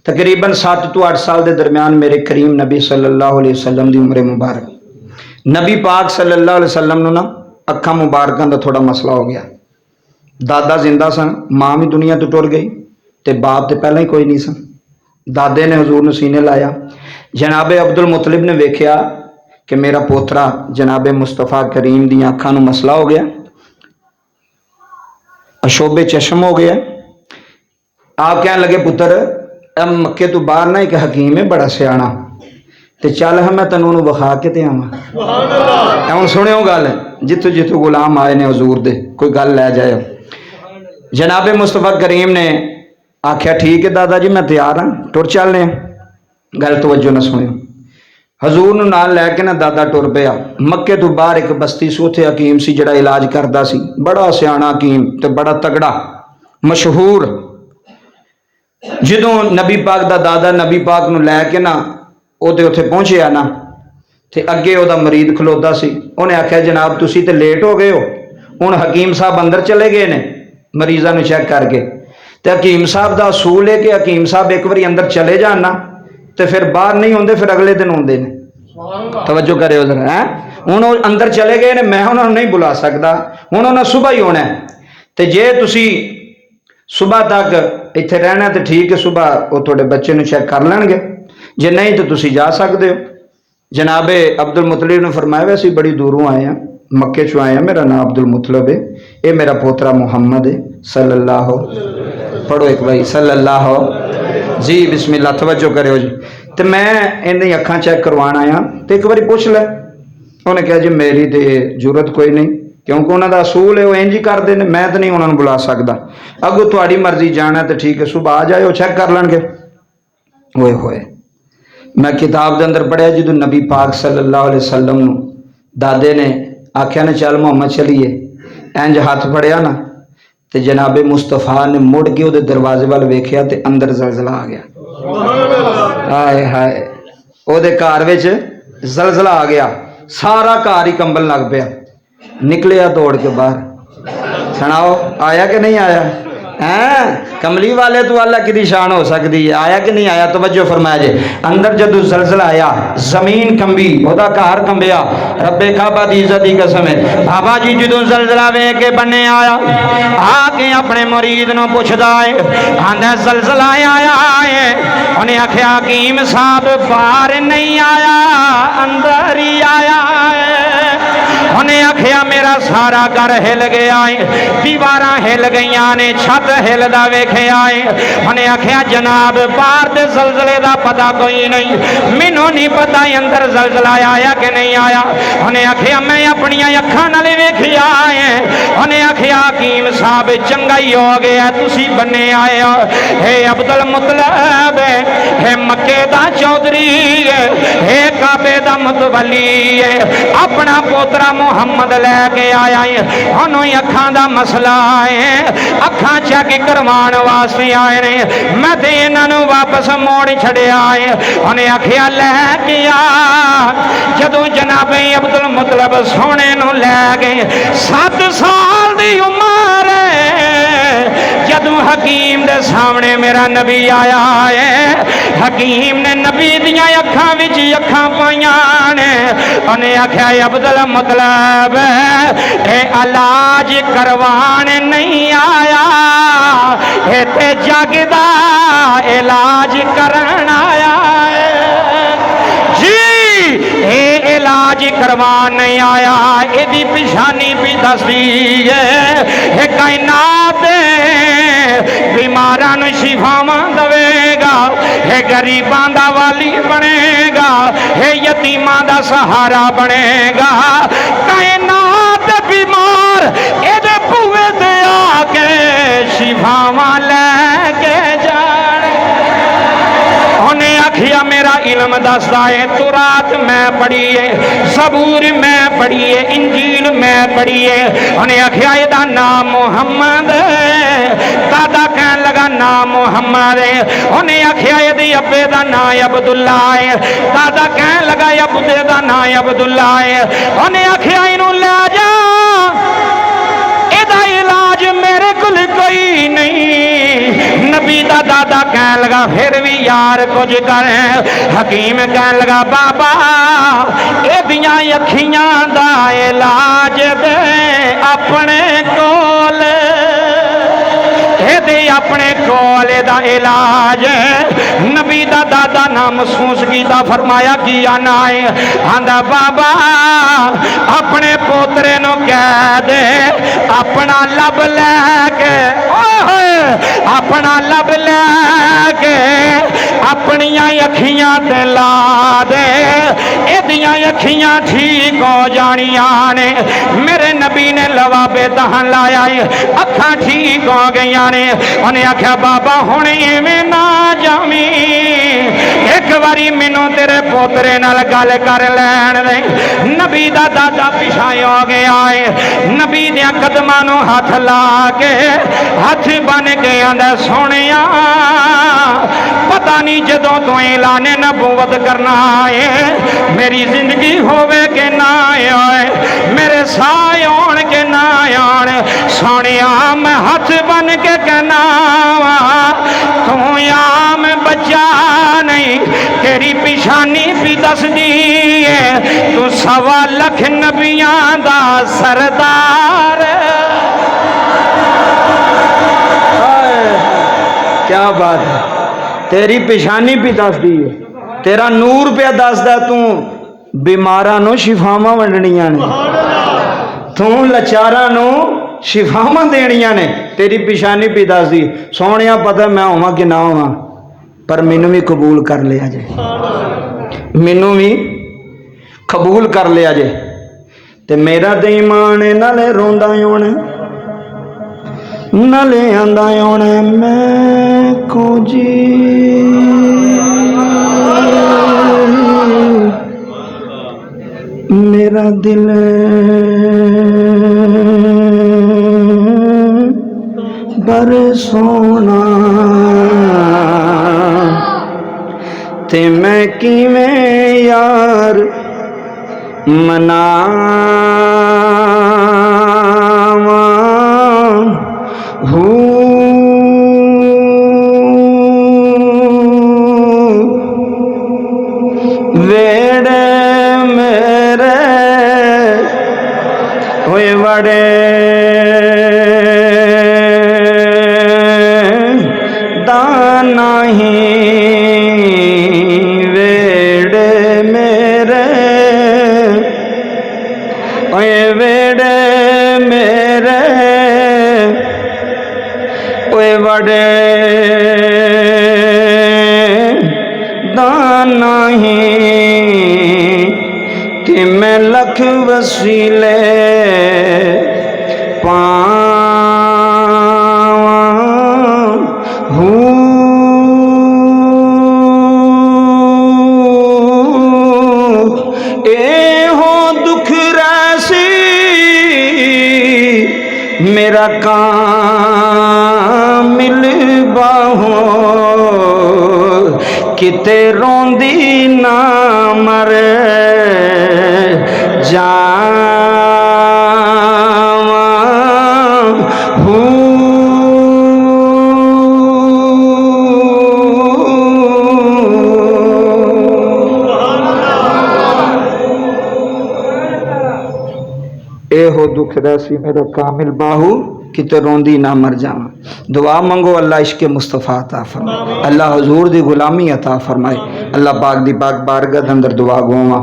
तकरीबन 7 तो 8 साल के दरम्यान मेरे करीम नबी सल्लल्लाहु अलैहि वसल्लम की उम्र मुबारक, नबी पाक सल्लल्लाहु अलैहि वसल्लम नूं ना अखा मुबारकों का थोड़ा मसला हो गया। दादा जिंदा सन, माँ भी दुनिया तो टुर गई, तो बाप तो पहले ही कोई नहीं सन। दादे ने हजूर नूं सीने लाया। जनाबे अब्दुल मुतलिब ने वेख्या कि मेरा पोतरा जनाबे मुस्तफा करीम दी अखां नूं मसला हो गया, अशोबे चश्म हो गया। आप कह लगे पुत्र मक्के तो बाहर ना एक हकीम है बड़ा सियाणा, ते चल हम मैं तेनों विखा के ते आवां। हुण सुनियो गल, जिथों जिथों गुलाम आए ने हजूर दे कोई गल लै जाए। जनाबे मुस्तफा करीम ने आख्या ठीक है दादा जी मैं तैयार हाँ, टुर चलने। गल तवज्जो ना सुनियो, हजूर नूं नाल लैके ना दादा टुर पिया। मक्के तो बाहर एक बस्ती सी, उत्थे हकीम सी जिहड़ा इलाज करदा सी, बड़ा सियाणा हकीम ते बड़ा तगड़ा मशहूर। जदों नबी पाक दा दादा नबी पाक नूं लैके ना ओहदे उत्थे पहुंचिया ना, ते अगे ओहदा मरीद खलोता सी। उन्हें आख्या जनाब तुसी ते लेट हो गए हो, हुण हकीम साहब अंदर चले गए ने मरीज़ां नूं चैक करके। ते हकीम साहब दा असूल है कि हकीम साहब एक बारी अंदर चले जान ना तो फिर बाहर नहीं आते, फिर अगले दिन आते हैं। तवज्जो करियो जरा है। हुण अंदर चले गए ने, मैं उन्होंने नहीं बुला सकता, हुण उन्हें सुबह ही होना है। तो जे तुसी सुबह तक इत्थे रहना तो ठीक है, सुबह वो थोड़े बच्चे नूं चेक कर लैणगे, जे नहीं तो तुसी जा सकते हो। जनाबे अब्दुल मुतलिब ने फरमाया वैसे बड़ी दूरों आए हैं, मक्के चो आए हैं, मेरा नाम अब्दुल मुतलिब है, ये मेरा पोतरा मुहम्मद है सल्लल्लाहु, पढ़ो एक भाई सल्लल्लाहु जी बिस्मिल्लाह, तवज्जो करो जी। तो मैं इन्हें अखां चेक करवाण आया, तो एक बार पुछ लै। उन्हें कहा जी मेरी तो जरूरत कोई नहीं, क्योंकि उन्होंने असूल है वो इंज ही करते हैं, मैं तो नहीं उन्होंने बुला सकता। अगों थोड़ी मर्जी जाना तो ठीक है, सुबह आ जाए चेक कर लेंगे। होए होए मैं किताब के अंदर पढ़िया, जो नबी पाक सल्लल्लाहु अलैहि वसल्लम नूं दादे ने आख्या ने चल मोहम्मद चलीए, इंज हाथ फड़िया ना, तो जनाबे मुस्तफा ने मुड़ के उहदे दरवाजे वाल वेख्या तो अंदर जलजला आ गया। हाय हाय, उहदे घर विच जलजला आ गया, सारा घर ही कंबल लग पिया। निकलिया दौड़ के बाहर, सुनाओ आया कि नहीं आया है? कमली वाले तो अल्लाह की शान हो सकती है, आया कि नहीं आया? तवज्जो फरमाया जे। अंदर जदों जलजला आया, जमीन कंबी, ओदा घर कंबिया, रब्बे काबा दी इज्जत दी कसम है। बाबा जी जदों जलजला वेख के बन्ने आया, आके अपने मुरीद नूं पुछदा है, आंदा जलजला आया है। उन्हें आख्या हकीम साहब बाहर नहीं आया, अंदर ही आया है। उन्हें आख्या मेरा सारा घर हिल गया है, दीवारां हिल गई ने, छत हिलदा वेख्या है। उन्हें आख्या जनाब बाहर दे जलजले दा पता कोई नहीं, मैनू नहीं पता अंदर जलजला आया कि नहीं आया। उन्हें आख्या मैं अपनी अखां नाल वेख्या है। उन्हें आख्या हकीम साहब चंगा ही हो गया तुसी बन्ने आए हो। हे अब्दुल मुतलब है, मक्के दा चौधरी है, काबे दा मुतवली है, अपना पोतरा मुहम्मद लैके आया है। उन्होंने अखां दा मसला है, अखां चेक करवाण वास्ते आए ने, मैं तो इन्हों वापस मोड़ छड़िया है। उन्हें आख्या लैके आ। जदों जनाबे अब्दुल मुतलब सोने नूं लै गए, 7 साल दी उम्र जदों हकीम दे सामने मेरा नबी आया है, हकीम ने नबी दियां अखां विच अखां पाइयां ने। उन्हें आख्या अब्दुल मुतलब ए इलाज करवाण नहीं आया, ए ते जग दा इलाज करन आया है जी। ए इलाज करवाण नहीं आया, एदी पिछानी भी दसदी है, कायनात बीमारां नूं शिफावां देवेगा, हे गरीबां दा वाली बनेगा, हे यतीमां दा सहारा बनेगा। कायनात बीमार एदे बूहे ते आके शिफावां लैके जाण। उन्हें आखिया मेरा इल्म दसदा है, तुरात मैं पढ़ी है, सबूर मैं पढ़ी है, इंजील मैं पढ़ी है। उन्हें आखिया एदा नाम मुहम्मद दादा कहन लगा नाम मुहम्मद है। उन्हें आखिया एदी अब्बे दा नाम अब्दुल्ला है, दादा कहन लगा अब्बे दा नाम अब्दुल्ला है। उन्हें आखिया इनू ले जा, एदा इलाज इलाज मेरे कुल कोई नहीं। नबी दा दादा कहन लगा फिर भी यार कुछ कर। हकीम कहन लगा बाबा एदियां अखियां दा इलाज दे अपने कोल, अपने कोले दा इलाज। नबी दा दादा ना महसूस किया, फरमाया की आना है। आंदा बाबा अपने पोतरे नु कह दे अपना लब लैके, अपना लब लैके अपनियां अखियां ते ला दे, एदियां अखियां ठीक हो जानियां ने। मेरे नबी ने लवाबे दहन लाया है, अखा ठीक हो गई ने। उन्हें आख्या बाबा हुण इवें ना जामी, एक बारी मैनू तेरे पोतरे नाल गल कर लैण दे। नबी दा दादा पिछा हो गया है। नबी दे कदमां नू हाथ ला के हाथ बन के आंदा सोहणिया पता नहीं जदों तू ऐलाने नबूवत करना है मेरी जिंदगी होवे के ना आए, मेरे साए आउण के ना आउण। सोहणिया मैं हाथ बन के कहना तू आम बच्चा नहीं, तेरी पिछानी भी दसदी है तू 1.25 लाख नबियां दा सरदार। क्या बात है, तेरी पिछानी भी दसदी है, तेरा नूर पे दसदा तू बीमारां नू शिफावां वंडणियां ने, तू लाचारां नू शिफावां देनियां ने, तेरी पिछानी भी दसदी। सोहणिया पता मैं होवां कि ना होवां पर मैनू भी कबूल कर लिया जे, मैनू भी कबूल कर लिया जे। ते मेरा ते ईमान नाले रोंदा आउणा नाले आंदा आउणा मैं को जी। मेरा दिल बर सोना ते मैं किवें यार मनावां वेड़े मेरे होए बड़े दाना ही, वेड़े मेरे होए वेड़े मेरे होए बड़े दाना ही कि मैं लख वसीले मेरा कामिल बाहों किते रोंदी ना मर एहो दुख रसी मेरा कामिल बाहू किते रोंदी ना मर जावा। दुआ मंगो अल्लाह इश्क मुस्तफ़ा अता फरमाए, अल्लाह हुजूर दी गुलामी अता फरमाए। अल्लाह पाक दी पाक बारगाह अंदर दुआ गोवा।